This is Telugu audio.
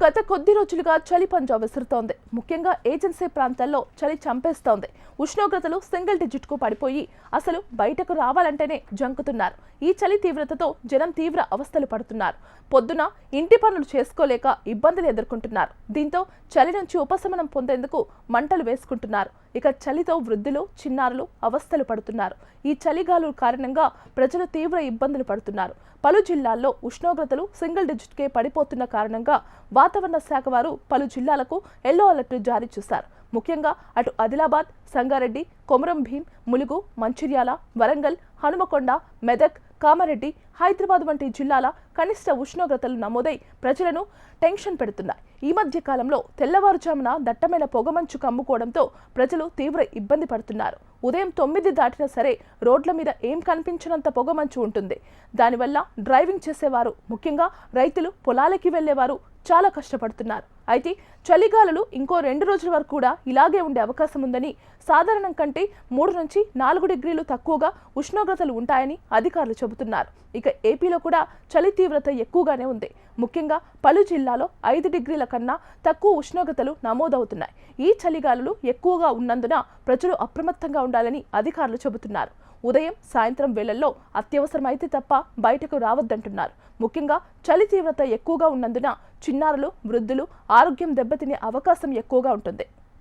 గత కొద్ది రోజులుగా చలి పంజా విసురుతోంది. ముఖ్యంగా ఏజెన్సీ ప్రాంతాల్లో చలి చంపేస్తోంది. ఉష్ణోగ్రతలు సింగిల్ డిజిట్ కు పడిపోయి అసలు బయటకు రావాలంటేనే జంకుతున్నారు. ఈ చలి తీవ్రతతో జనం తీవ్ర అవస్థలు పడుతున్నారు. పొద్దున ఇంటి పనులు చేసుకోలేక ఇబ్బందులు ఎదుర్కొంటున్నారు. దీంతో చలి నుంచి ఉపశమనం పొందేందుకు మంటలు వేసుకుంటున్నారు. ఇక చలితో వృద్ధులు, చిన్నారులు అవస్థలు పడుతున్నారు. ఈ చలిగాలు కారణంగా ప్రజలు తీవ్ర ఇబ్బందులు పడుతున్నారు. పలు జిల్లాల్లో ఉష్ణోగ్రతలు సింగిల్ డిజిట్ కే పడిపోతున్న కారణంగా వాతావరణ శాఖ వారు పలు జిల్లాలకు ఎల్లో అలర్ట్ జారీ చేశారు. ముఖ్యంగా అటు ఆదిలాబాద్, సంగారెడ్డి, కొమరం భీం, ములుగు, మంచిర్యాల, వరంగల్, హనుమకొండ, మెదక్, కామారెడ్డి, హైదరాబాద్ వంటి జిల్లాల కనిష్ట ఉష్ణోగ్రతలు నమోదై ప్రజలను టెన్షన్ పెడుతున్నాయి. ఈ మధ్య కాలంలో తెల్లవారుజామున దట్టమైన పొగమంచు కమ్ముకోవడంతో ప్రజలు తీవ్ర ఇబ్బంది పడుతున్నారు. ఉదయం 9 దాటినా సరే రోడ్ల మీద ఏం కనిపించినంత పొగమంచు ఉంటుంది. దానివల్ల డ్రైవింగ్ చేసేవారు, ముఖ్యంగా రైతులు, పొలాలకి వెళ్లేవారు చాలా కష్టపడుతున్నారు. అయితే చలిగాలులు ఇంకో 2 రోజుల వరకు కూడా ఇలాగే ఉండే అవకాశం ఉందని, సాధారణం కంటే 3 నుంచి 4 డిగ్రీలు తక్కువగా ఉష్ణోగ్రతలు ఉంటాయని అధికారులు చెబుతున్నారు. ఇక ఏపీలో కూడా చలి తీవ్రత ఎక్కువగానే ఉంది. ముఖ్యంగా పలు జిల్లాలో 5 డిగ్రీల కన్నా తక్కువ ఉష్ణోగ్రతలు నమోదవుతున్నాయి. ఈ చలిగాలులు ఎక్కువగా ఉన్నందున ప్రజలు అప్రమత్తంగా ఉండాలని అధికారులు చెబుతున్నారు. ఉదయం, సాయంత్రం వేళల్లో అత్యవసరమైతే తప్ప బయటకు రావద్దంటున్నారు. ముఖ్యంగా చలి తీవ్రత ఎక్కువగా ఉన్నందున చిన్నారులు, వృద్ధులు ఆరోగ్యం దెబ్బతినే అవకాశం ఎక్కువగా ఉంటుంది.